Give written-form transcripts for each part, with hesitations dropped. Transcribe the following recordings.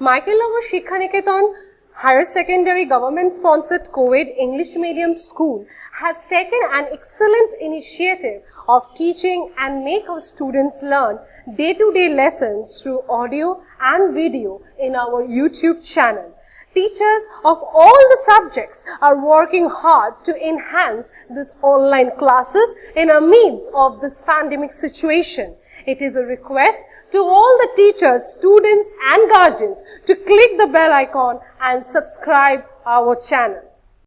Michaelnagar Shikshaniketan Higher Secondary Government-sponsored co-ed English medium school has taken an excellent initiative of teaching and make our students learn day-to-day lessons through audio and video in our YouTube channel. Teachers of all the subjects are working hard to enhance these online classes in the midst of this pandemic situation. It is a request to all the teachers, students and guardians to click the bell icon and subscribe our channel.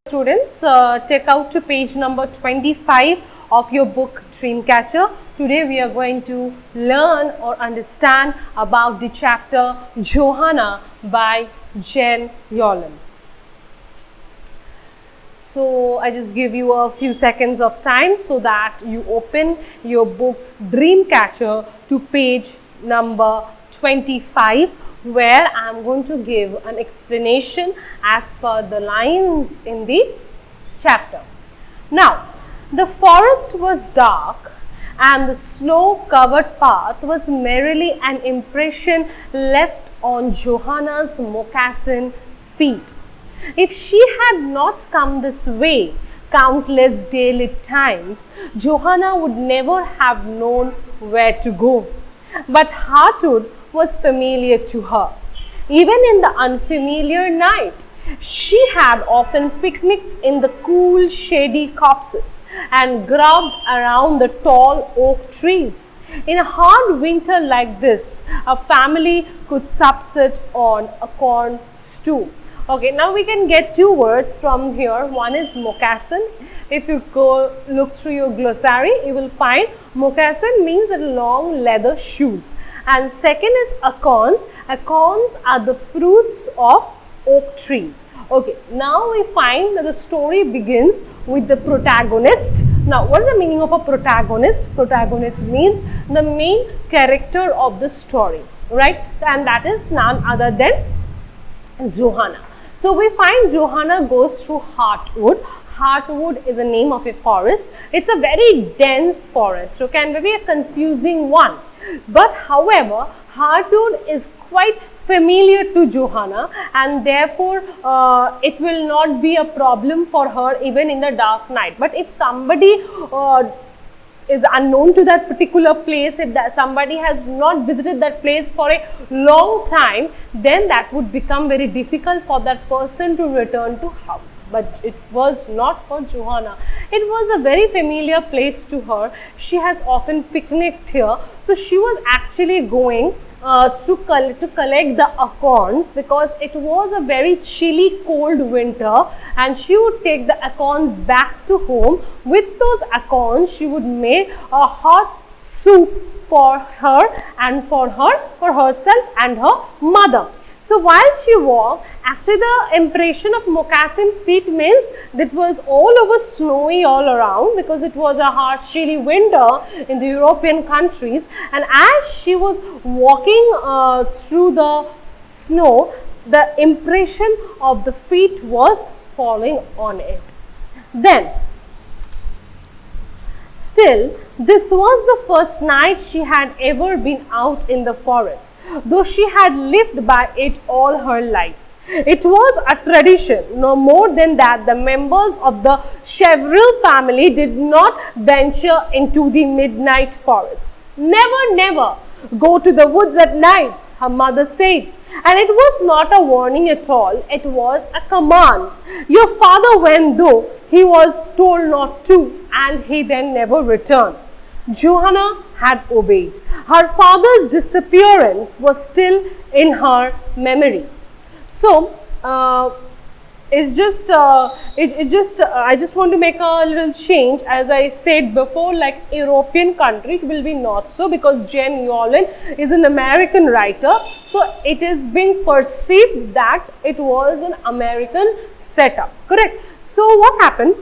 Students, take out to page number 25 of your book Dreamcatcher. Today we are going to learn or understand about the chapter Johanna by Yolen. So I just give you a few seconds of time so that you open your book Dreamcatcher to page number 25, where I am going to give an explanation as per the lines in the chapter. Now, the forest was dark and the snow-covered path was merely an impression left on Johanna's moccasin feet. If she had not come this way countless daily times, Johanna would never have known where to go. But Heartwood was familiar to her. Even in the unfamiliar night, she had often picnicked in the cool, shady copses and grubbed around the tall oak trees. In a hard winter like this, a family could subsist on a corn stew. Okay, now we can get two words from here. One is moccasin. If you go look through your glossary, you will find moccasin means long leather shoes. And second is acorns. Acorns are the fruits of oak trees. Okay, now we find that the story begins with the protagonist. Now, what is the meaning of a protagonist? Protagonist means the main character of the story, right? And that is none other than Johanna. So we find Johanna goes through Heartwood. Heartwood is a name of a forest. It's a very dense forest, okay, and maybe a confusing one. But however, Heartwood is quite familiar to Johanna, and therefore it will not be a problem for her even in the dark night. But if somebody is unknown to that particular place, if that somebody has not visited that place for a long time, then that would become very difficult for that person to return to house. But it was not for Johanna. It was a very familiar place to her. She has often picnicked here. So she was actually going to collect the acorns, because it was a very chilly, cold winter, and she would take the acorns back to home. With those acorns, she would make a hot soup for her and for herself and her mother. So while she walked, actually the impression of moccasin feet means that was all over snowy all around, because it was a harsh, chilly winter in the European countries. And as she was walking through the snow, the impression of the feet was falling on it. Then, still, this was the first night she had ever been out in the forest, though she had lived by it all her life. It was a tradition, no more than that the members of the Chevril family did not venture into the midnight forest. Never, never go to the woods at night, her mother said. And it was not a warning at all, it was a command. Your father went, though he was told not to, and he then never returned. Johanna had obeyed. Her father's disappearance was still in her memory. So, I just want to make a little change. As I said before, like European country, it will be not so, because Yolen is an American writer. So it is being perceived that it was an American setup, correct? So what happened?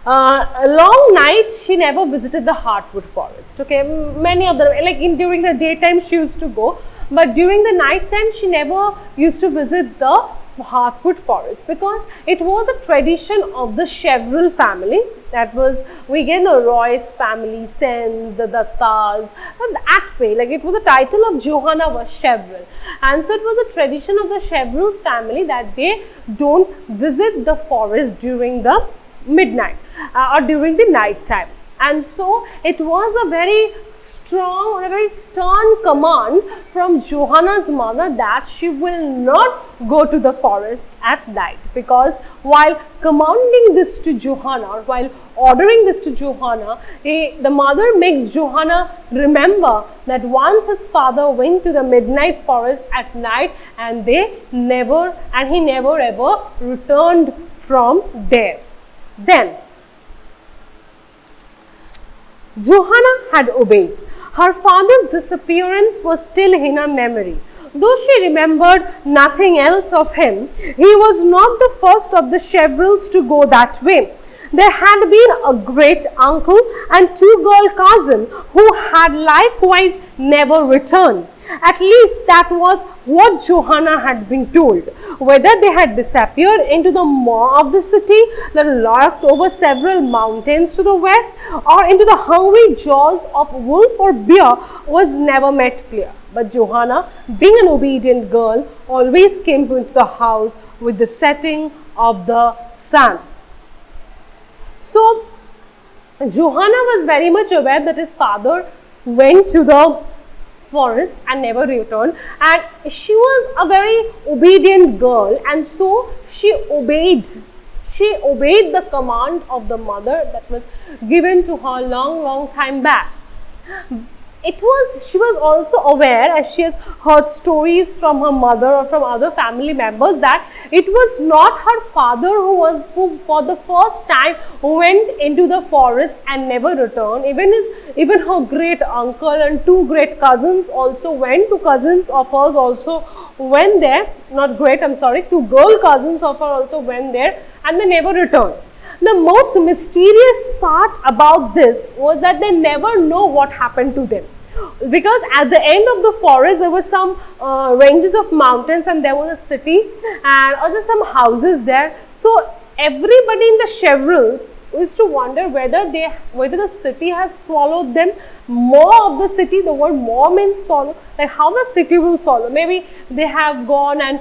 A long night, she never visited the Heartwood forest. Okay, many of them, like during the daytime she used to go, but during the night time she never used to visit the hardwood forest, because it was a tradition of the Chevreul family. That was, we get the Royce family, Sens, the Dattas, that way, like it was the title of Johanna was Chevreul, and so it was a tradition of the Chevreul's family that they don't visit the forest during the midnight or during the night time. And so it was a very strong, a very stern command from Johanna's mother that she will not go to the forest at night, because while commanding this to Johanna, or while ordering this to Johanna, the mother makes Johanna remember that once his father went to the midnight forest at night and he never ever returned from there. Then Johanna had obeyed. Her father's disappearance was still in her memory. Though she remembered nothing else of him, he was not the first of the Chevreuls to go that way. There had been a great uncle and two girl cousins who had likewise never returned. At least that was what Johanna had been told. Whether they had disappeared into the maw of the city that lurked over several mountains to the west, or into the hungry jaws of wolf or bear, was never made clear. But Johanna, being an obedient girl, always came into the house with the setting of the sun. So Johanna was very much aware that his father went to the forest and never returned, and she was a very obedient girl, and so she obeyed the command of the mother that was given to her long time back. She was also aware, as she has heard stories from her mother or from other family members, that it was not her father who for the first time went into the forest and never returned. Even her great uncle and two great cousins also went. Two cousins of hers also went there. Two girl cousins of her also went there, and they never returned. The most mysterious part about this was that they never know what happened to them, because at the end of the forest there were some ranges of mountains, and there was a city, and also some houses there. So everybody in the Chevreuls used to wonder whether the city has swallowed them. Maw of the city, the word maw means swallow, like how the city will swallow. Maybe they have gone and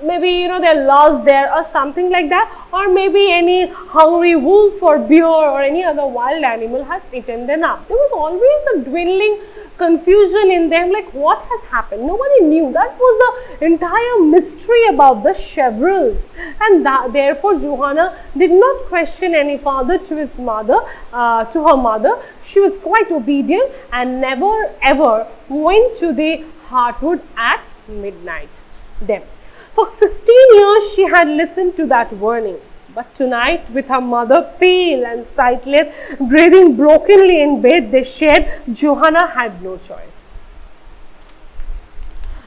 maybe they're lost there or something like that, or maybe any hungry wolf or bear or any other wild animal has eaten them up. There was always a dwindling confusion in them, like what has happened. Nobody knew. That was the entire mystery about the Chevreuls, and therefore Johanna did not question any father to his mother, to her mother. She was quite obedient and never ever went to the hardwood at midnight. Then for 16 years she had listened to that warning, but tonight, with her mother pale and sightless, breathing brokenly in bed they shared, Johanna had no choice.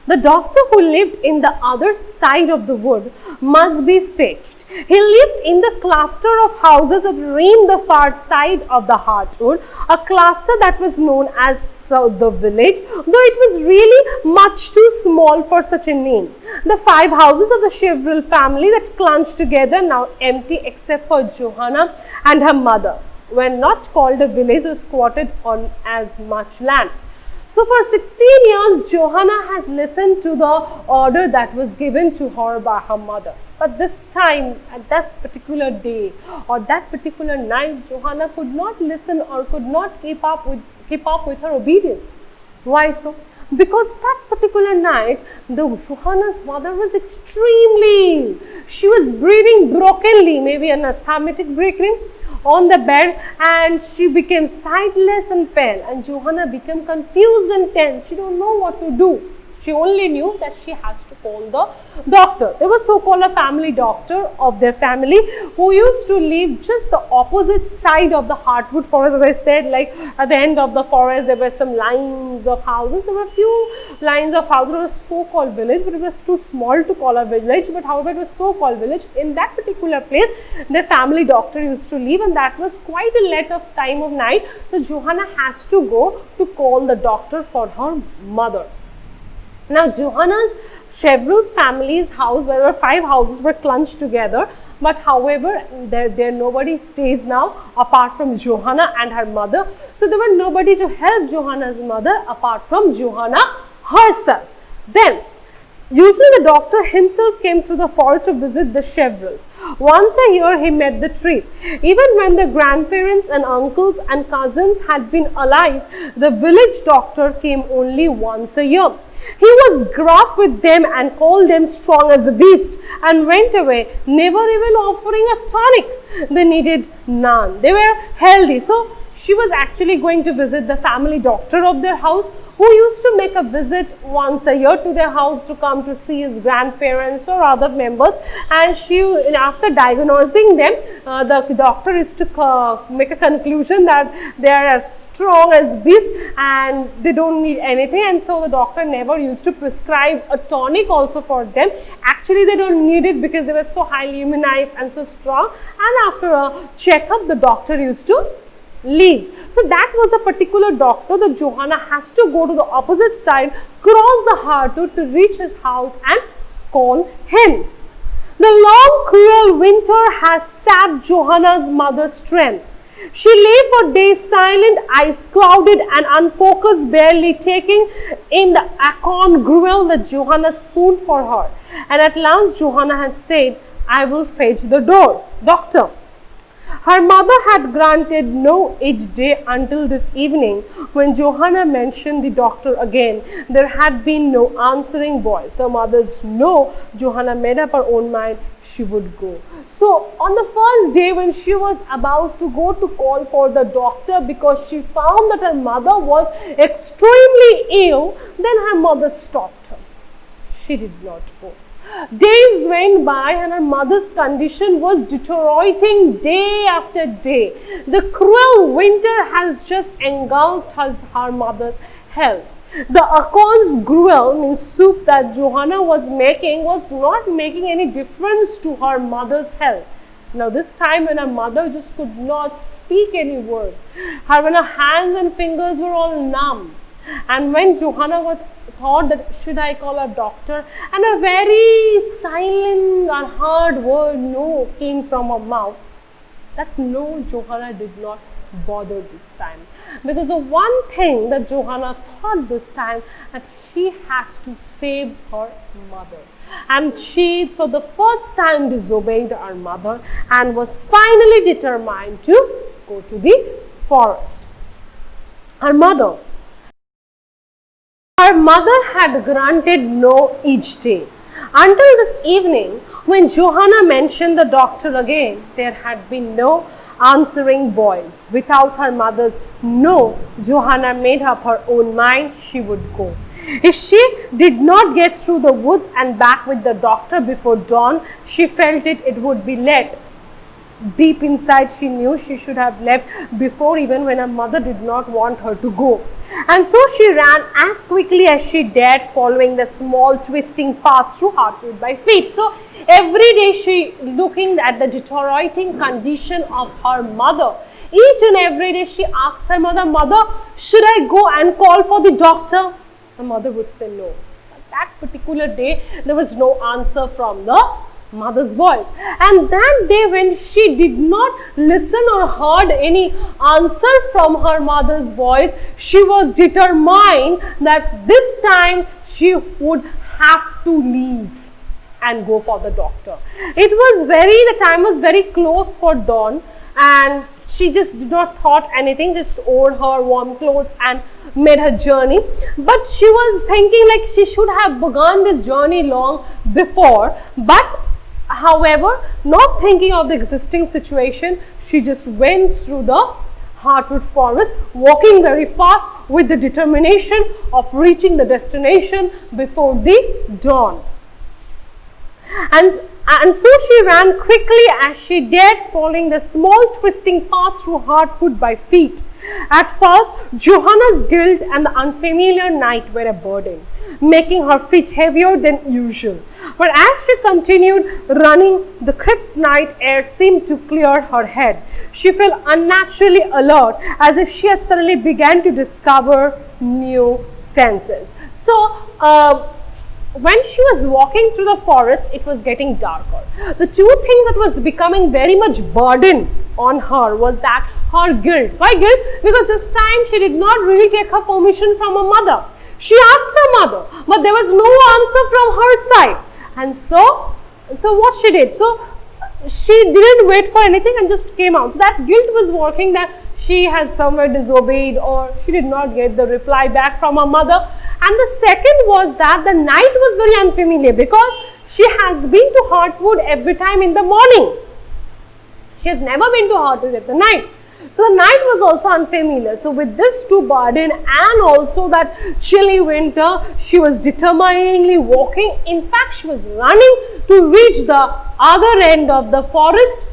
The doctor who lived in the other side of the wood must be fetched. He lived in the cluster of houses that ringed the far side of the hardwood, a cluster that was known as the village, though it was really much too small for such a name. The 5 houses of the Chevreul family that clung together, now empty except for Johanna and her mother, were not called a village or squatted on as much land. So for 16 years, Johanna has listened to the order that was given to her by her mother. But this time, at that particular day or that particular night, Johanna could not listen or could not keep up with her obedience. Why so? Because that particular night, Johanna's mother was extremely ill. She was breathing brokenly, maybe an asthmatic breathing, on the bed, and she became sightless and pale, and Johanna became confused and tense. She don't know what to do. She only knew that she has to call the doctor. There was so-called a family doctor of their family who used to live just the opposite side of the hardwood forest. As I said, like at the end of the forest there were some lines of houses. There were a few lines of houses. It was a so-called village, but it was too small to call a village. But however, it was so-called village. In that particular place, the family doctor used to live, and that was quite a late of time of night. So Johanna has to go to call the doctor for her mother. Now Johanna's Chevril's family's house, where were 5 houses, were clunched together. But however, there nobody stays now apart from Johanna and her mother. So there were nobody to help Johanna's mother apart from Johanna herself. Then usually the doctor himself came to the forest to visit the Chevrils. Once a year he met the tree. Even when the grandparents and uncles and cousins had been alive, the village doctor came only once a year. He was gruff with them and called them strong as a beast and went away, never even offering a tonic. They needed none. They were healthy. So she was actually going to visit the family doctor of their house, who used to make a visit once a year to their house to come to see his grandparents or other members. And she, after diagnosing them, the doctor is to make a conclusion that they are as strong as beasts and they don't need anything. And so the doctor never used to prescribe a tonic also for them. Actually, they don't need it because they were so highly immunized and so strong. And after a checkup, the doctor used to leave. So that was a particular doctor that Johanna has to go to the opposite side, cross the hardwood to reach his house and call him. The long cruel winter had sapped Johanna's mother's strength. She lay for days silent, eyes clouded and unfocused, barely taking in the acorn gruel that Johanna spooned for her. And at last Johanna had said, "I will fetch the doctor." Her mother had granted no each day until this evening, when Johanna mentioned the doctor again. There had been no answering voice. The mother's no. Johanna made up her own mind she would go. So on the first day when she was about to go to call for the doctor because she found that her mother was extremely ill, then her mother stopped her. She did not go. Days went by and her mother's condition was deteriorating day after day. The cruel winter has just engulfed her mother's health. The acorn's gruel, means soup, that Johanna was not making any difference to her mother's health. Now this time when her mother just could not speak any word, when her hands and fingers were all numb, and when Johanna was thought that should I call a doctor, and a very silent and hard word no came from her mouth, that no, Johanna did not bother this time, because the one thing that Johanna thought this time, that she has to save her mother. And she for the first time disobeyed her mother and was finally determined to go to the forest. Her mother had granted no each day. Until this evening, when Johanna mentioned the doctor again, there had been no answering voice. Without her mother's no, Johanna made up her own mind she would go. If she did not get through the woods and back with the doctor before dawn, she felt it would be late. Deep inside, she knew she should have left before, even when her mother did not want her to go. And so she ran as quickly as she dared, following the small twisting path through hardwood by feet. So every day she looking at the deteriorating condition of her mother. Each and every day she asked her mother, "Mother, should I go and call for the doctor?" Her mother would say no. But that particular day, there was no answer from the mother's voice. And that day, when she did not listen or heard any answer from her mother's voice, she was determined that this time she would have to leave and go for the doctor. The time was very close for dawn, and she just did not thought anything, just wore her warm clothes and made her journey. But she was thinking like she should have begun this journey long before, but however, not thinking of the existing situation, she just went through the hardwood forest, walking very fast with the determination of reaching the destination before the dawn. And so she ran quickly as she dared, following the small twisting path through hardwood by feet. At first, Johanna's guilt and the unfamiliar night were a burden, making her feet heavier than usual. But as she continued running, the crisp night air seemed to clear her head. She felt unnaturally alert, as if she had suddenly begun to discover new senses. So, when she was walking through the forest, it was getting darker. The two things that was becoming very much burden on her was that her guilt. Why guilt? Because this time she did not really take her permission from her mother. She asked her mother, but there was no answer from her side. And so what she did? So she didn't wait for anything and just came out. So that guilt was working, that she has somewhere disobeyed or she did not get the reply back from her mother. And the second was that the night was very unfamiliar because she has been to Heartwood every time in the morning. She has never been to Heartwood at the night. So the night was also unfamiliar. So with this two burden and also that chilly winter, she was determinedly walking. In fact, she was running to reach the other end of the forest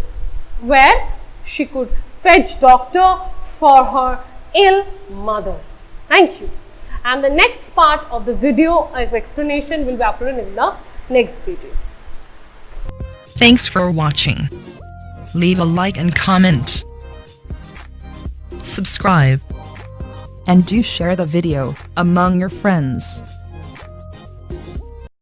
where she could fetch doctor for her ill mother. Thank you. And the next part of the video explanation will be uploaded in the next video. Thanks for watching. Leave a like and comment. Subscribe. And do share the video among your friends.